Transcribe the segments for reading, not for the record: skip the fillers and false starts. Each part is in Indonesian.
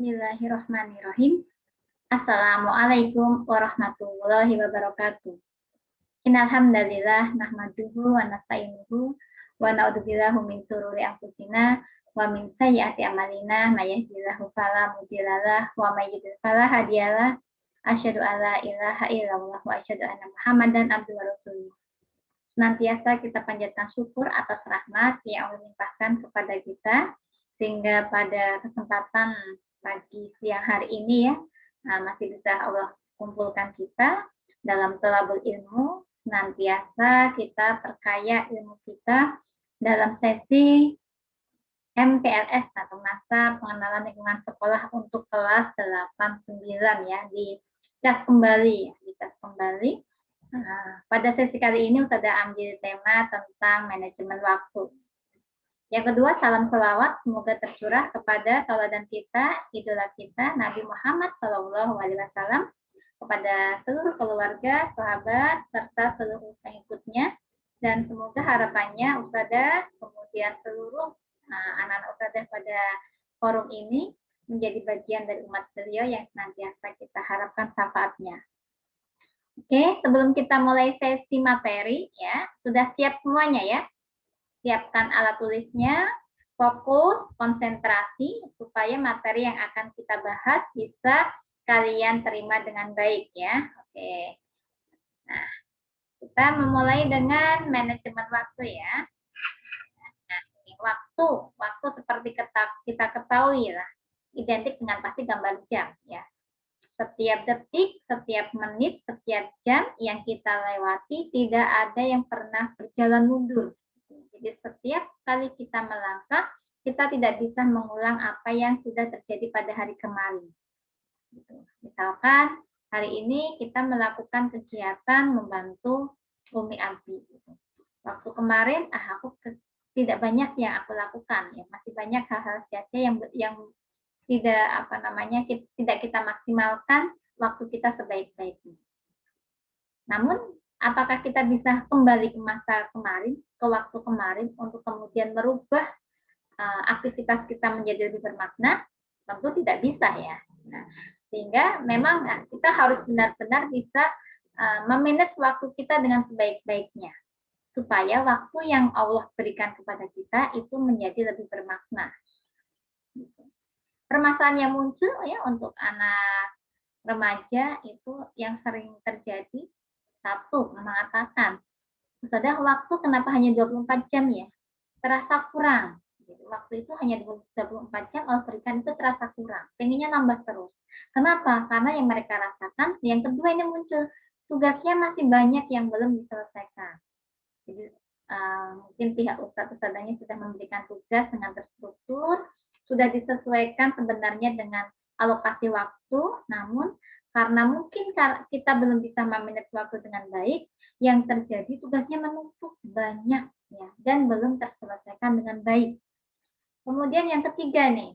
Bismillahirrahmanirrahim. Assalamualaikum warahmatullahi wabarakatuh. Innal hamdalillah nahmaduhu wa nasta'inuhu wa na'udzubillahi min shururi anfusina wa min sayyiati a'malina may yahdihillahu fala mudhillalah wa may yudhlil fala hadiyalah. Asyhadu an la ilaha illallah wa asyhadu anna Muhammadan abduhu wa rasuluh. Senantiasa kita panjatkan syukur atas rahmat yang Allah limpahkan kepada kita, sehingga pada kesempatan pagi siang hari ini ya, masih bisa Allah kumpulkan kita dalam thalabul ilmu, senantiasa kita perkaya ilmu kita dalam sesi MPLS atau masa pengenalan lingkungan sekolah untuk kelas 89 ya, dicas kembali. Pada sesi kali ini Ustazah ambil tema tentang manajemen waktu. Yang kedua, salam selawat semoga tercurah kepada tauladan kita, idola kita, Nabi Muhammad SAW, kepada seluruh keluarga, sahabat, serta seluruh pengikutnya, dan semoga harapannya Ustazah, kemudian seluruh anak-anak Ustazah pada forum ini menjadi bagian dari umat beliau yang senantiasa kita harapkan syafaatnya. Oke, sebelum kita mulai sesi materi, ya, sudah siap semuanya ya? Siapkan alat tulisnya, fokus, konsentrasi, supaya materi yang akan kita bahas bisa kalian terima dengan baik ya. Oke. Nah, kita memulai dengan manajemen waktu ya. Nah, waktu seperti kita ketahui lah, identik dengan pasti gambar jam ya. Setiap detik, setiap menit, setiap jam yang kita lewati tidak ada yang pernah berjalan mundur. Jadi setiap kali kita melangkah, kita tidak bisa mengulang apa yang sudah terjadi pada hari kemarin. Misalkan hari ini kita melakukan kegiatan membantu Umi Abi. Waktu kemarin, aku tidak banyak yang aku lakukan. Ya, masih banyak hal-hal sia-sia yang tidak kita maksimalkan waktu kita sebaik-baiknya. Namun apakah kita bisa kembali ke masa kemarin, ke waktu kemarin, untuk kemudian merubah aktivitas kita menjadi lebih bermakna? Tentu tidak bisa ya. Nah, sehingga memang kita harus benar-benar bisa memanage waktu kita dengan sebaik-baiknya, supaya waktu yang Allah berikan kepada kita itu menjadi lebih bermakna. Permasalahan yang muncul ya untuk anak remaja itu yang sering terjadi. Satu, mengatakan, Ustazah, waktu kenapa hanya 24 jam ya? Terasa kurang. Waktu itu hanya 24 jam, Allah berikan itu terasa kurang. Pengennya nambah terus. Kenapa? Karena yang mereka rasakan, yang kedua ini muncul, tugasnya masih banyak yang belum diselesaikan. Jadi mungkin pihak ustadzahnya sudah memberikan tugas dengan terstruktur, sudah disesuaikan sebenarnya dengan alokasi waktu, namun karena mungkin kita belum bisa memanage waktu dengan baik, yang terjadi tugasnya menumpuk banyak ya, dan belum terselesaikan dengan baik. Kemudian yang ketiga nih,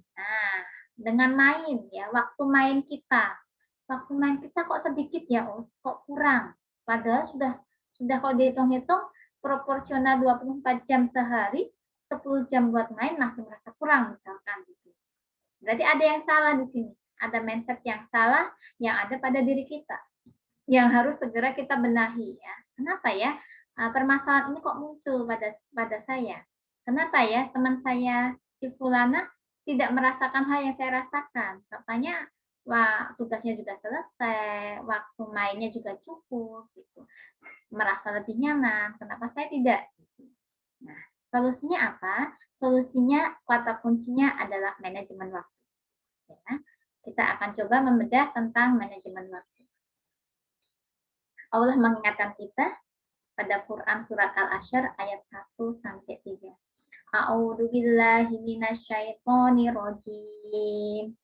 dengan main ya, waktu main kita kok sedikit ya, kok kurang. Padahal sudah kalau dihitung-hitung proporsional 24 jam sehari, 10 jam buat main masih merasa kurang misalkan gitu. Berarti ada yang salah di sini. Ada mindset yang salah yang ada pada diri kita, yang harus segera kita benahi ya. Kenapa ya permasalahan ini kok muncul pada saya? Kenapa ya teman saya si Fulana tidak merasakan hal yang saya rasakan? Katanya tugasnya juga selesai, waktu mainnya juga cukup, gitu. Merasa lebih nyaman. Kenapa saya tidak? Nah, solusinya apa? Solusinya, kata kuncinya adalah manajemen waktu. Ya. Kita akan coba membedah tentang manajemen waktu. Allah mengingatkan kita pada Quran surat Al-Asyr ayat 1-3. A'udzu billahi minasyaitonir rajim.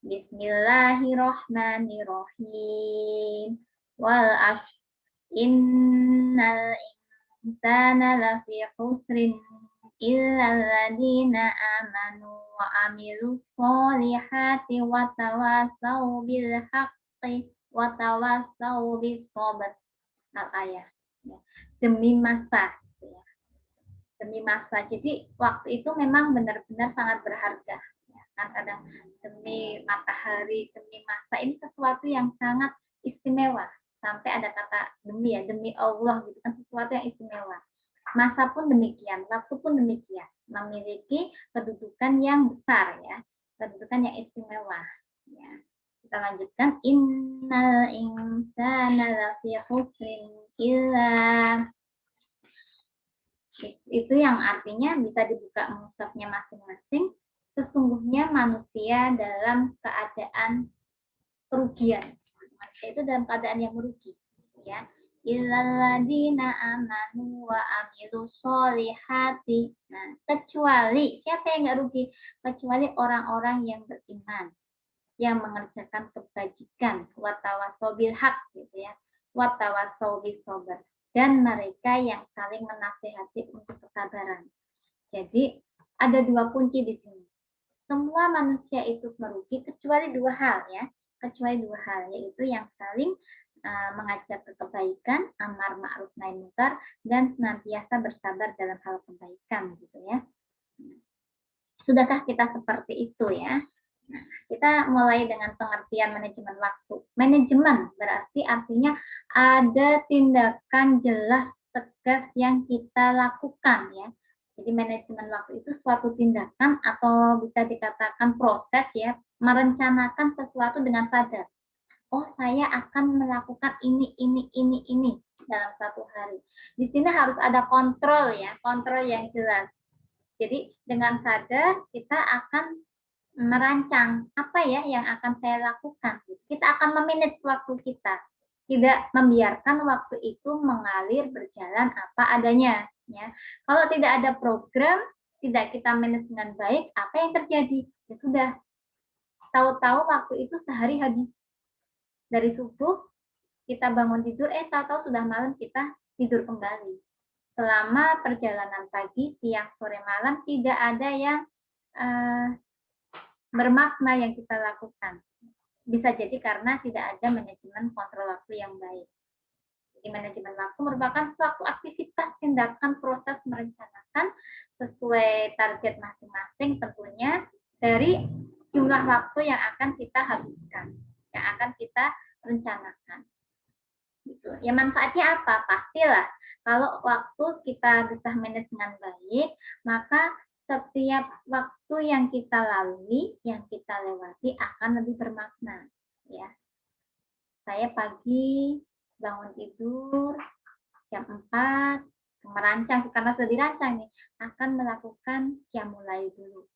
Bismillahirrahmanirrahim. Wal 'ashr innal insana lafi khusrin illal ladzina amanu wa amilus sholihati wa tawasaw bil haqqi wa tawasaw bis sabr. Al-ayah. Demi masa. Demi masa. Jadi waktu itu memang benar-benar sangat berharga. Kan kadang demi matahari, demi masa, ini sesuatu yang sangat istimewa. Sampai ada kata demi ya, demi Allah gitu kan, sesuatu yang istimewa. Masa pun demikian, waktu pun demikian, memiliki kedudukan yang besar ya, kedudukan yang istimewa. Ya. Kita lanjutkan, innal insana lafi khusrin illa, itu yang artinya bisa dibuka mushafnya masing-masing, sesungguhnya manusia dalam keadaan kerugian. Manusia itu dalam keadaan yang merugi, ya. Illalladzina amanu wa amilus solihati. Nah, kecuali siapa yang nggak rugi? Kecuali orang-orang yang beriman, yang mengerjakan kebajikan, watawasau bil haq gitu ya, watawasau bis sabr, dan mereka yang saling menasihati untuk kesabaran. Jadi ada dua kunci di sini. Semua manusia itu merugi kecuali dua hal ya, kecuali dua hal, yaitu yang saling mengajak ke kebaikan, amar ma'ruf nahi munkar, dan senantiasa bersabar dalam hal kebaikan gitu ya. Sudahkah kita seperti itu ya? Nah, kita mulai dengan pengertian manajemen waktu. Manajemen berarti artinya ada tindakan jelas tegas yang kita lakukan ya. Jadi manajemen waktu itu suatu tindakan atau bisa dikatakan proses ya, merencanakan sesuatu dengan sadar. Oh, saya akan melakukan ini dalam satu hari. Di sini harus ada kontrol ya, kontrol yang jelas. Jadi dengan sadar kita akan merancang apa ya yang akan saya lakukan. Kita akan memanage waktu kita, tidak membiarkan waktu itu mengalir berjalan apa adanya. Ya, kalau tidak ada program, tidak kita manage dengan baik, apa yang terjadi? Ya sudah, tahu-tahu waktu itu sehari habis. Dari subuh kita bangun tidur, tahu-tahu sudah malam kita tidur kembali. Selama perjalanan pagi, siang, sore, malam tidak ada yang bermakna yang kita lakukan. Bisa jadi karena tidak ada manajemen kontrol waktu yang baik. Jadi manajemen waktu merupakan suatu aktivitas, tindakan, proses merencanakan sesuai target masing-masing tentunya dari jumlah waktu yang akan kita habiskan, yang akan kita rencanakan. Gitu. Ya manfaatnya apa? Pastilah kalau waktu kita bisa manage dengan baik, maka setiap waktu yang kita lalui, yang kita lewati akan lebih bermakna. Ya, saya pagi bangun tidur jam 4, merancang karena sudah dirancang nih, akan melakukan qiyamul dulu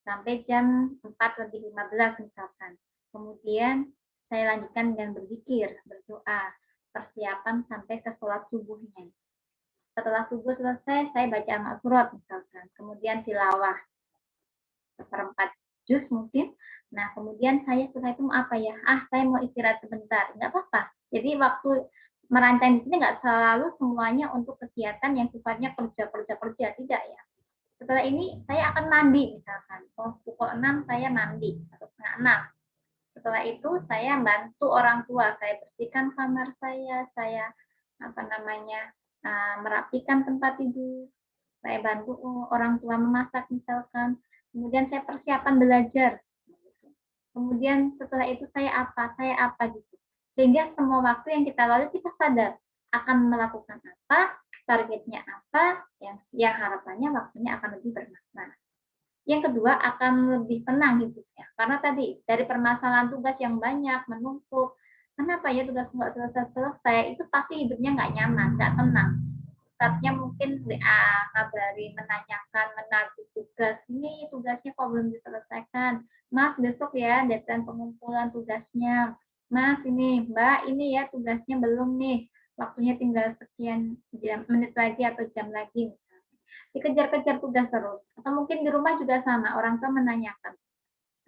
sampai jam 4:15 misalkan. Kemudian saya lanjutkan dengan berzikir, berdoa, persiapan sampai ke sholat subuhnya. Setelah subuh selesai, saya baca al-surat misalkan, kemudian tilawah seperempat juz mungkin. Nah, kemudian saya setelah itu mau apa ya? Saya mau istirahat sebentar. Nggak apa-apa. Jadi waktu merancang di sini nggak selalu semuanya untuk kegiatan yang sifatnya kerja, tidak ya. Setelah ini saya akan mandi misalkan. Pukul 6 saya mandi atau setengah 6. Setelah itu saya bantu orang tua, saya bersihkan kamar saya merapikan tempat tidur, saya bantu orang tua memasak misalkan, kemudian saya persiapan belajar, kemudian setelah itu saya apa gitu, sehingga semua waktu yang kita lalui kita sadar akan melakukan apa, targetnya apa, yang harapannya waktunya akan lebih bermakna. Yang kedua akan lebih tenang hidupnya, karena tadi dari permasalahan tugas yang banyak menumpuk, kenapa ya tugas nggak selesai, itu pasti hidupnya nggak nyaman, nggak tenang. Ustadznya mungkin kabari, menanyakan, menagih tugas, ini tugasnya kok belum diselesaikan, Mas besok ya deadline pengumpulan tugasnya, Mas ini Mbak ini ya tugasnya belum nih, waktunya tinggal sekian menit lagi atau jam lagi, dikejar-kejar tugas terus. Atau mungkin di rumah juga sama, orang tua menanyakan,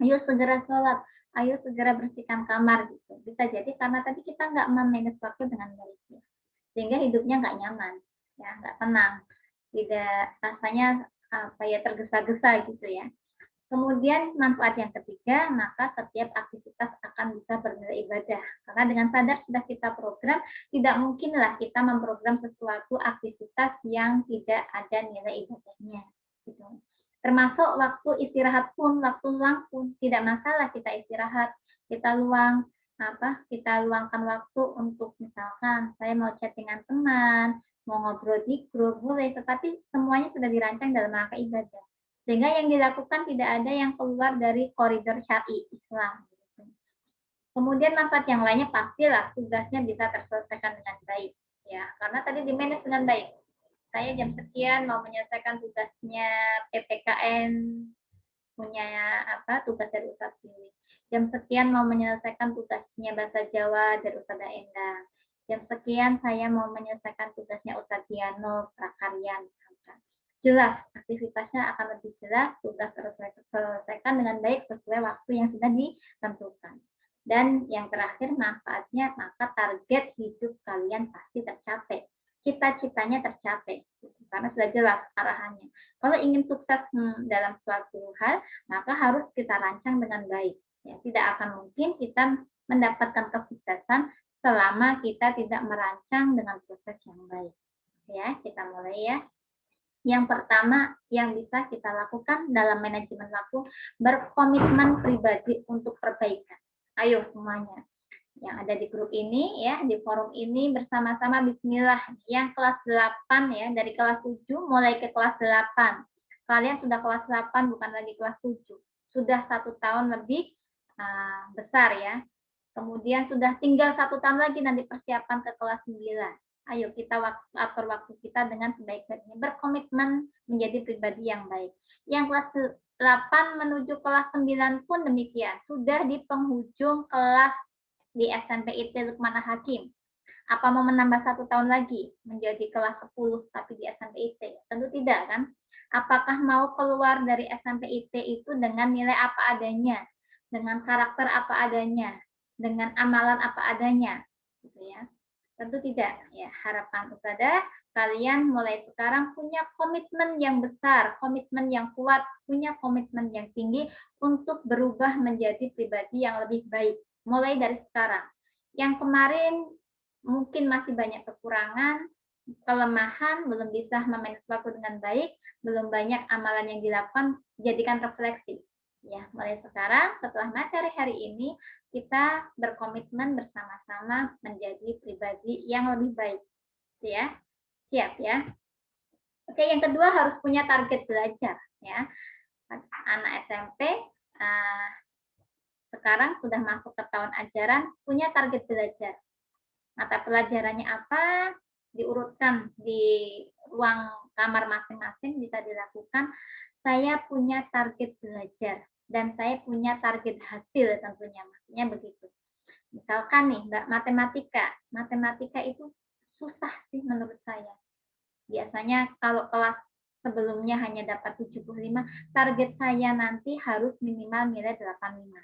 ayo segera sholat, ayo segera bersihkan kamar gitu. Bisa jadi karena tadi kita nggak memanage waktu dengan baik, sehingga hidupnya nggak nyaman, ya nggak tenang, tidak rasanya tergesa-gesa gitu ya. Kemudian manfaat yang ketiga, maka setiap aktivitas akan bisa bernilai ibadah. Karena dengan sadar sudah kita program, tidak mungkinlah kita memprogram sesuatu aktivitas yang tidak ada nilai ibadahnya. Gitu. Termasuk waktu istirahat pun, waktu luang pun tidak masalah kita istirahat, kita luangkan waktu untuk misalkan saya mau chattingan teman, mau ngobrol di grup boleh, tetapi semuanya sudah dirancang dalam rangka ibadah. Sehingga yang dilakukan tidak ada yang keluar dari koridor syar'i Islam. Kemudian manfaat yang lainnya pastilah tugasnya bisa terselesaikan dengan baik, ya karena tadi di manage dengan baik. Saya jam sekian mau menyelesaikan tugasnya PPKN, punya tugas dari Ustadz ini. Jam sekian mau menyelesaikan tugasnya bahasa Jawa dari Ustadz Endang. Jam sekian saya mau menyelesaikan tugasnya Ustadz Diano prakarya misalkan. Jelas aktivitasnya akan lebih jelas, tugas terselesaikan dengan baik sesuai waktu yang sudah ditentukan. Dan yang terakhir manfaatnya, maka target hidup kalian pasti tercapai. Cita-citanya tercapai, karena sudah jelas arahannya. Kalau ingin sukses dalam suatu hal, maka harus kita rancang dengan baik. Ya, tidak akan mungkin kita mendapatkan kesuksesan selama kita tidak merancang dengan proses yang baik. Ya, kita mulai ya. Yang pertama yang bisa kita lakukan dalam manajemen waktu, berkomitmen pribadi untuk perbaikan. Ayo semuanya yang ada di grup ini ya, di forum ini bersama-sama bismillah. Yang kelas 8 ya, dari kelas 7 mulai ke kelas 8. Kalian sudah kelas 8 bukan lagi kelas 7. Sudah 1 tahun lebih besar ya. Kemudian sudah tinggal 1 tahun lagi nanti persiapan ke kelas 9. Ayo kita atur waktu kita dengan sebaik-baiknya, berkomitmen menjadi pribadi yang baik. Yang kelas 8 menuju kelas 9 pun demikian, sudah di penghujung kelas di SMP IT Lukman Hakim. Apa mau menambah 1 tahun lagi menjadi kelas 10 tapi di SMP IT? Tentu tidak kan? Apakah mau keluar dari SMP IT itu dengan nilai apa adanya, dengan karakter apa adanya, dengan amalan apa adanya, gitu ya? Tentu tidak. Ya, harapan Ustazah kalian mulai sekarang punya komitmen yang besar, komitmen yang kuat, punya komitmen yang tinggi untuk berubah menjadi pribadi yang lebih baik. Mulai dari sekarang. Yang kemarin mungkin masih banyak kekurangan, kelemahan, belum bisa memanage waktu dengan baik, belum banyak amalan yang dilakukan, jadikan refleksi. Ya, mulai sekarang setelah materi hari ini kita berkomitmen bersama-sama menjadi pribadi yang lebih baik. Ya, siap ya. Oke, yang kedua harus punya target belajar ya. Anak SMP sekarang sudah masuk ke tahun ajaran, punya target belajar. Mata pelajarannya apa? Diurutkan di ruang kamar masing-masing bisa dilakukan. Saya punya target belajar dan saya punya target hasil tentunya, maksudnya begitu. Misalkan nih, Mbak, matematika itu susah sih menurut saya. Biasanya kalau kelas sebelumnya hanya dapat 75, target saya nanti harus minimal nilai 85.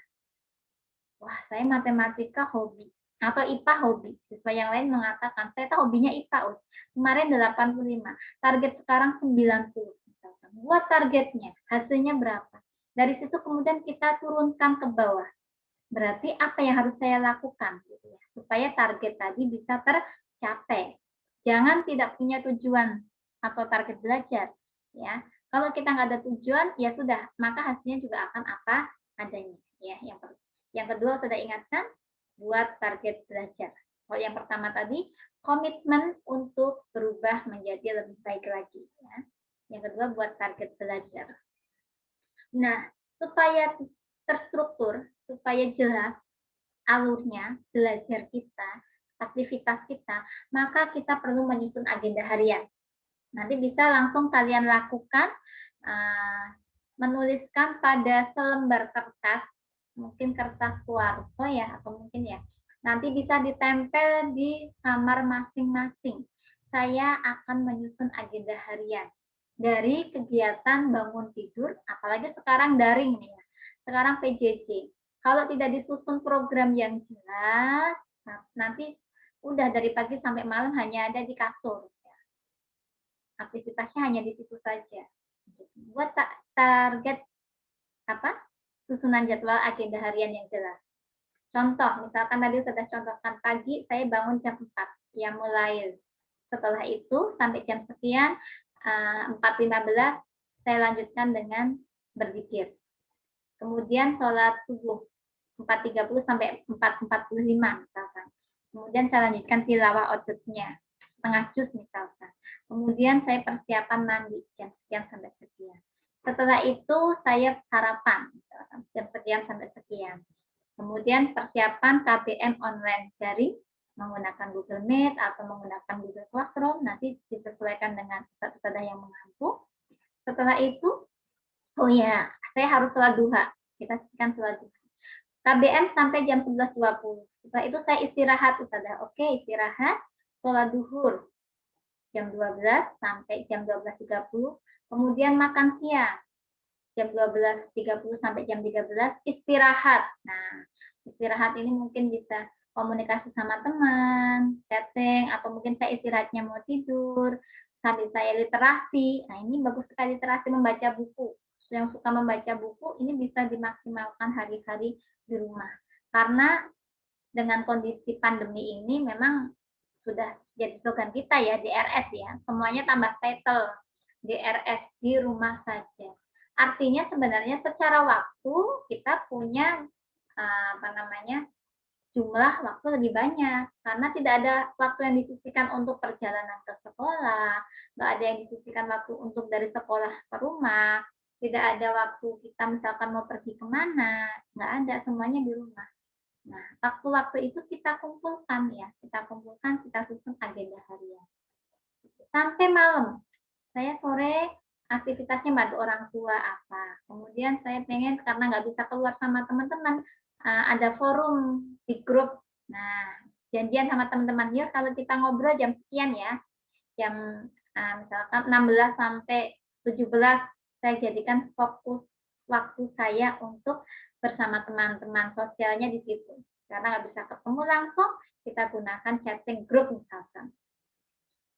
Wah, saya matematika hobi atau IPA hobi. Siswa yang lain mengatakan, saya tahu hobinya IPA, kemarin 85, target sekarang 90. Misalkan. Buat targetnya, hasilnya berapa? Dari situ kemudian kita turunkan ke bawah. Berarti apa yang harus saya lakukan gitu ya, supaya target tadi bisa tercapai. Jangan tidak punya tujuan atau target belajar ya. Kalau kita nggak ada tujuan ya sudah, maka hasilnya juga akan apa adanya ya. Yang kedua sudah ingatkan, buat target belajar. Kalau yang pertama tadi komitmen untuk berubah menjadi lebih baik lagi ya. Yang kedua buat target belajar. Nah, supaya terstruktur, supaya jelas alurnya belajar kita, aktivitas kita, maka kita perlu menyusun agenda harian. Nanti bisa langsung kalian lakukan, menuliskan pada selembar kertas, mungkin kertas kuarto ya, atau mungkin ya, nanti bisa ditempel di kamar masing-masing. Saya akan menyusun agenda harian dari kegiatan bangun tidur, apalagi sekarang daring nih ya, sekarang PJJ. Kalau tidak disusun program yang jelas, nanti udah dari pagi sampai malam hanya ada di kasur. Aktivitasnya hanya di situ saja. Buat target susunan jadwal agenda harian yang jelas. Contoh, misalkan tadi sudah contohkan pagi, saya bangun jam 4, ya mulai setelah itu sampai jam sekian, 4.15 saya lanjutkan dengan berzikir. Kemudian sholat subuh 4.30 sampai 4.45 misalkan. Kemudian saya lanjutkan tilawah outputnya, setengah juz misalkan. Kemudian saya persiapan mandi jam sekian sampai sekian. Setelah itu saya sarapan jam sekian sampai sekian. Kemudian persiapan KBM online daring menggunakan Google Meet atau menggunakan Google Classroom, nanti disesuaikan dengan ustadzah yang mengampu. Setelah itu, oh ya, saya harus sholat duha. Kita saksikan sholat duha. KBM sampai jam 11.20. Setelah itu saya istirahat, ustadzah. Oke, istirahat, sholat duhur jam 12 sampai jam 12.30. Kemudian makan siang jam 12.30 sampai jam 13, istirahat. Nah, istirahat ini mungkin bisa komunikasi sama teman, chatting, atau mungkin saya istirahatnya mau tidur, sambil saya literasi. Nah, ini bagus sekali literasi, membaca buku. Yang suka membaca buku, ini bisa dimaksimalkan hari-hari di rumah. Karena dengan kondisi pandemi ini memang sudah jadi slogan kita ya, DRS ya, semuanya tambah title, DRS, di rumah saja. Artinya sebenarnya secara waktu kita punya jumlah waktu lebih banyak karena tidak ada waktu yang disisihkan untuk perjalanan ke sekolah, nggak ada yang disisihkan waktu untuk dari sekolah ke rumah, tidak ada waktu kita misalkan mau pergi kemana, nggak ada, semuanya di rumah. Nah, waktu-waktu itu kita kumpulkan ya, kita susun agenda harian. Sampai malam, saya sore aktivitasnya bantu orang tua apa. Kemudian saya pengen karena nggak bisa keluar sama teman-teman, ada forum di grup. Nah, janjian sama teman-teman, ya kalau kita ngobrol jam sekian ya, jam misalkan 16 sampai 17, saya jadikan fokus waktu saya untuk bersama teman-teman sosialnya di situ. Karena nggak bisa ketemu langsung, kita gunakan chatting group misalkan.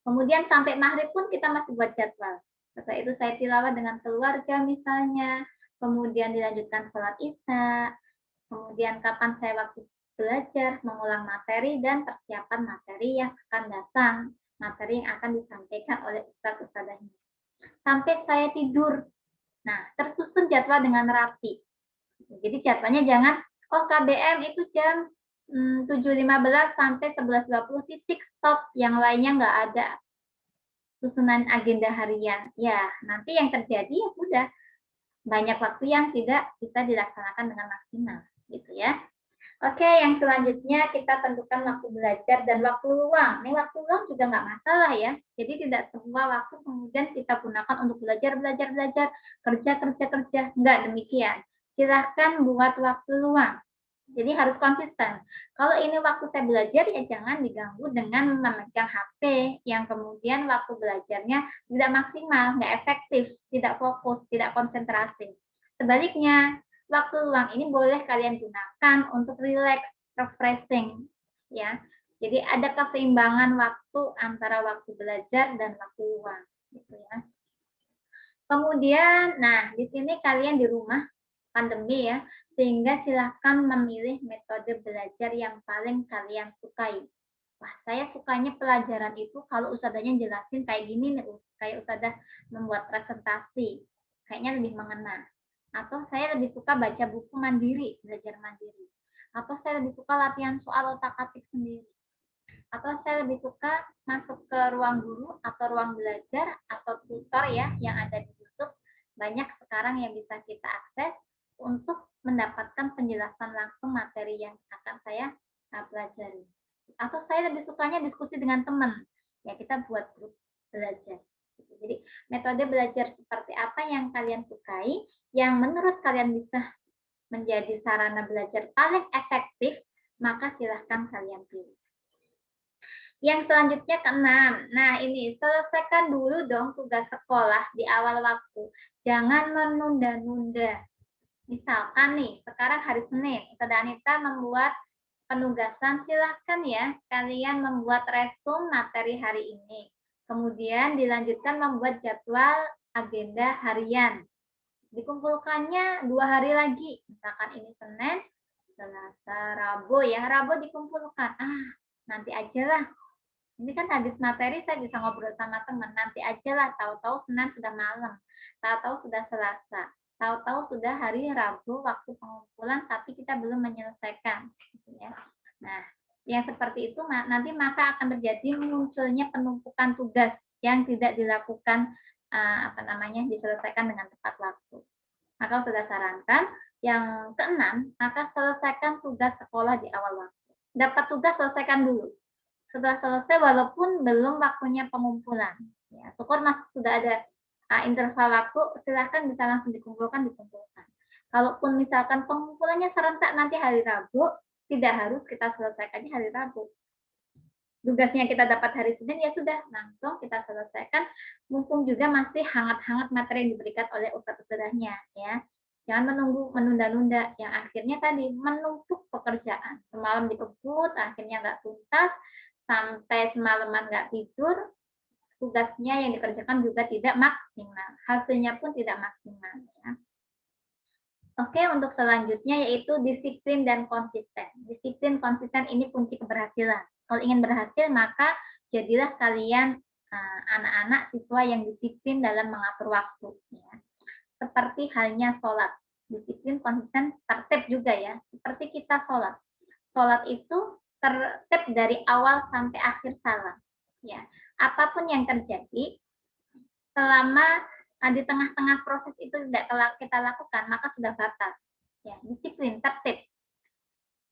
Kemudian sampai maghrib pun kita masih buat jadwal. Setelah itu saya tilawah dengan keluarga misalnya, kemudian dilanjutkan sholat isya, kemudian kapan saya waktu belajar, mengulang materi, dan persiapan materi yang akan datang, materi yang akan disampaikan oleh ustadz-ustadzahnya. Sampai saya tidur. Nah, tersusun jadwal dengan rapi. Jadi jadwalnya jangan, KBM itu jam 7.15 sampai 11.20 titik stop, yang lainnya nggak ada susunan agenda harian. Ya, nanti yang terjadi ya sudah banyak waktu yang tidak bisa dilaksanakan dengan maksimal, gitu ya. Oke, yang selanjutnya kita tentukan waktu belajar dan waktu luang. Ini waktu luang juga nggak masalah ya. Jadi tidak semua waktu kemudian kita gunakan untuk belajar, kerja. Nggak demikian. Silahkan buat waktu luang. Jadi harus konsisten. Kalau ini waktu saya belajar, ya jangan diganggu dengan memegang HP yang kemudian waktu belajarnya tidak maksimal, nggak efektif, tidak fokus, tidak konsentrasi. Sebaliknya, waktu luang ini boleh kalian gunakan untuk relax, refreshing, ya. Jadi ada keseimbangan waktu antara waktu belajar dan waktu luang, gitu ya. Kemudian, nah di sini kalian di rumah pandemi ya, sehingga silakan memilih metode belajar yang paling kalian sukai. Wah, saya sukanya pelajaran itu kalau ustadzahnya jelasin kayak gini nih, kayak ustadzah membuat presentasi, kayaknya lebih mengena. Atau saya lebih suka baca buku mandiri, belajar mandiri. Atau saya lebih suka latihan soal otak-atik sendiri. Atau saya lebih suka masuk ke ruang guru atau ruang belajar atau tutor ya yang ada di YouTube. Banyak sekarang yang bisa kita akses untuk mendapatkan penjelasan langsung materi yang akan saya pelajari. Atau saya lebih sukanya diskusi dengan teman. Ya, kita buat grup belajar. Jadi, metode belajar seperti apa yang kalian sukai, yang menurut kalian bisa menjadi sarana belajar paling efektif, maka silahkan kalian pilih. Yang selanjutnya keenam. Nah, ini selesaikan dulu dong tugas sekolah di awal waktu. Jangan menunda-nunda. Misalkan nih, sekarang hari Senin, Ustazah Anita membuat penugasan, silahkan ya, kalian membuat resume materi hari ini. Kemudian dilanjutkan membuat jadwal agenda harian. Dikumpulkannya 2 hari lagi, misalkan ini Senin, Selasa, Rabu ya, Rabu dikumpulkan. Nanti aja lah. Ini kan habis materi saya bisa ngobrol sama teman, nanti aja lah, tahu-tahu Senin sudah malam. tahu-tahu sudah Selasa, tahu-tahu sudah hari Rabu waktu pengumpulan, tapi kita belum menyelesaikan. Gitu ya. Nah, yang seperti itu nanti maka akan terjadi munculnya penumpukan tugas yang tidak dilakukan diselesaikan dengan tepat waktu. Maka sudah sarankan yang keenam, maka selesaikan tugas sekolah di awal waktu. Dapat tugas selesaikan dulu. Setelah selesai walaupun belum waktunya pengumpulan. Ya, syukur sudah ada interval waktu, silakan bisa langsung dikumpulkan. Kalaupun misalkan pengumpulannya serentak nanti hari Rabu, tidak harus kita selesaikannya hari Rabu. Tugasnya kita dapat hari Senin, ya sudah, langsung kita selesaikan, mumpung juga masih hangat-hangat materi yang diberikan oleh ustadz-ustadzahnya, ya. Jangan menunggu, menunda-nunda, yang akhirnya tadi menumpuk pekerjaan. Semalam dikebut, akhirnya nggak tuntas, sampai semalaman nggak tidur, tugasnya yang dikerjakan juga tidak maksimal, hasilnya pun tidak maksimal. Ya. Oke, untuk selanjutnya yaitu disiplin dan konsisten. Disiplin konsisten ini kunci keberhasilan. Kalau ingin berhasil, maka jadilah kalian anak-anak siswa yang disiplin dalam mengatur waktu. Ya. Seperti halnya sholat. Disiplin, konsisten, tertib juga ya. Seperti kita sholat. Sholat itu tertib dari awal sampai akhir salam. Ya. Apapun yang terjadi, selama di tengah-tengah proses itu tidak kita lakukan, maka sudah batal. Ya, disiplin, tertib.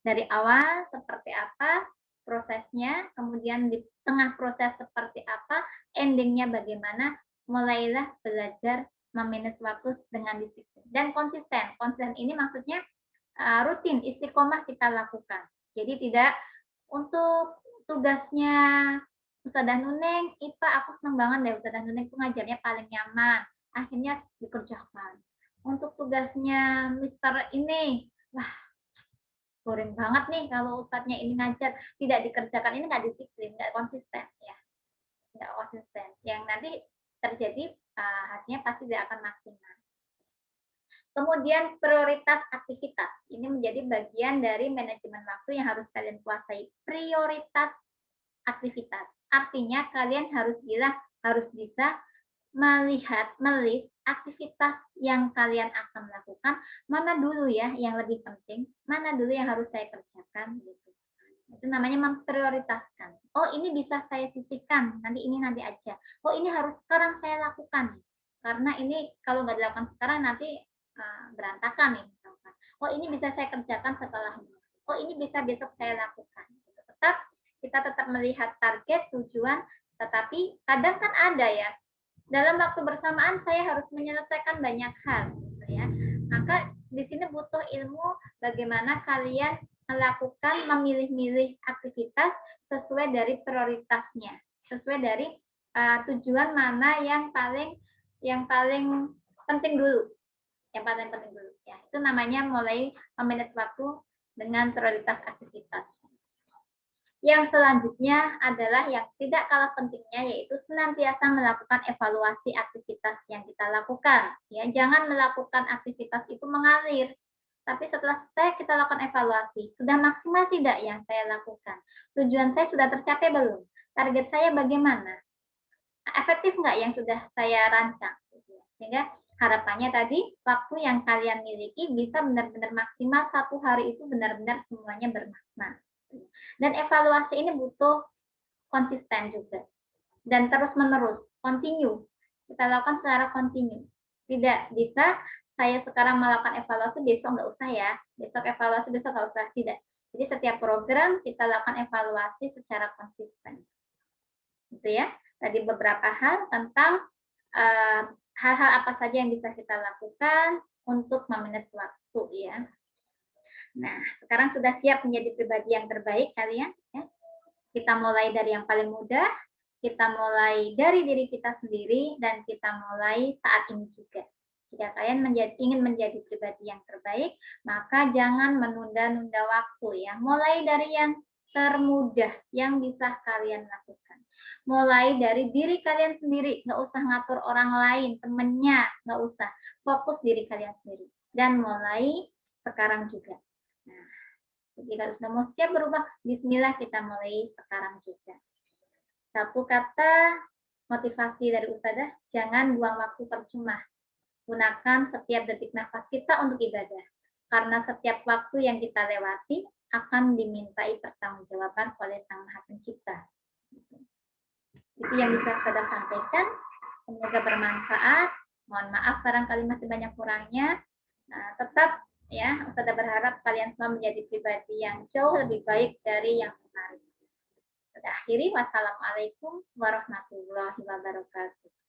Dari awal seperti apa prosesnya, kemudian di tengah proses seperti apa, endingnya bagaimana, mulailah belajar memanage waktu dengan disiplin. Dan konsisten. Konsisten ini maksudnya rutin, istiqomah kita lakukan. Jadi tidak untuk tugasnya Ustadzah Nuneng, IPA aku senang banget deh, Ustadzah Nuneng itu ngajarnya paling nyaman. Akhirnya dikerjakan. Untuk tugasnya Mister ini, wah, boring banget nih kalau Ustadznya ini ngajar, tidak dikerjakan, ini nggak disiplin, nggak konsisten. Ya, nggak konsisten. Yang nanti terjadi hasilnya pasti tidak akan maksimal. Kemudian prioritas aktivitas. Ini menjadi bagian dari manajemen waktu yang harus kalian kuasai. Prioritas aktivitas. Artinya kalian harus bisa melihat, melist aktivitas yang kalian akan lakukan, mana dulu ya yang lebih penting, mana dulu yang harus saya kerjakan gitu. Itu namanya memprioritaskan. Oh, ini bisa saya sisihkan, ini nanti aja. Oh, ini harus sekarang saya lakukan. Karena ini kalau nggak dilakukan sekarang nanti berantakan nih misalkan. Oh, ini bisa saya kerjakan setelahnya. Oh, ini bisa besok saya lakukan. Kita tetap melihat target, tujuan, tetapi kadang kan ada ya, dalam waktu bersamaan saya harus menyelesaikan banyak hal, gitu ya. Maka di sini butuh ilmu bagaimana kalian melakukan memilih-milih aktivitas sesuai dari prioritasnya, sesuai dari tujuan mana yang paling penting dulu. Yang paling penting dulu ya. Itu namanya mulai memanage waktu dengan prioritas aktivitas. Yang selanjutnya adalah yang tidak kalah pentingnya, yaitu senantiasa melakukan evaluasi aktivitas yang kita lakukan. Ya, jangan melakukan aktivitas itu mengalir. Tapi setelah selesai kita lakukan evaluasi, sudah maksimal tidak yang saya lakukan? Tujuan saya sudah tercapai belum? Target saya bagaimana? Efektif nggak yang sudah saya rancang? Sehingga harapannya tadi waktu yang kalian miliki bisa benar-benar maksimal, satu hari itu benar-benar semuanya bermakna. Dan evaluasi ini butuh konsisten juga dan terus menerus, continue. Kita lakukan secara continue. Tidak bisa saya sekarang melakukan evaluasi, besok nggak usah ya, besok evaluasi, besok nggak usah, tidak. Jadi setiap program kita lakukan evaluasi secara konsisten. Gitu ya. Tadi beberapa hal tentang hal-hal apa saja yang bisa kita lakukan untuk memanage waktu ya. Nah, sekarang sudah siap menjadi pribadi yang terbaik kalian ya. Kita mulai dari yang paling mudah, kita mulai dari diri kita sendiri, dan kita mulai saat ini juga. Jika kalian ingin menjadi pribadi yang terbaik, maka jangan menunda-nunda waktu ya. Mulai dari yang termudah yang bisa kalian lakukan. Mulai dari diri kalian sendiri, nggak usah ngatur orang lain, temennya, nggak usah. Fokus diri kalian sendiri. Dan mulai sekarang juga. Nah, jika sudah mau siap berubah, bismillah kita mulai sekarang juga. Satu kata motivasi dari Ustadzah, jangan buang waktu percuma. Gunakan setiap detik nafas kita untuk ibadah. Karena setiap waktu yang kita lewati akan dimintai pertanggungjawaban oleh Sang Maha Pencipta. Itu yang bisa saya sampaikan. Semoga bermanfaat. Mohon maaf barangkali masih banyak kurangnya. Nah, tetap ya, Ustazah berharap kalian semua menjadi pribadi yang jauh lebih baik dari yang kemarin. Sudah akhiri, wassalamualaikum warahmatullahi wabarakatuh.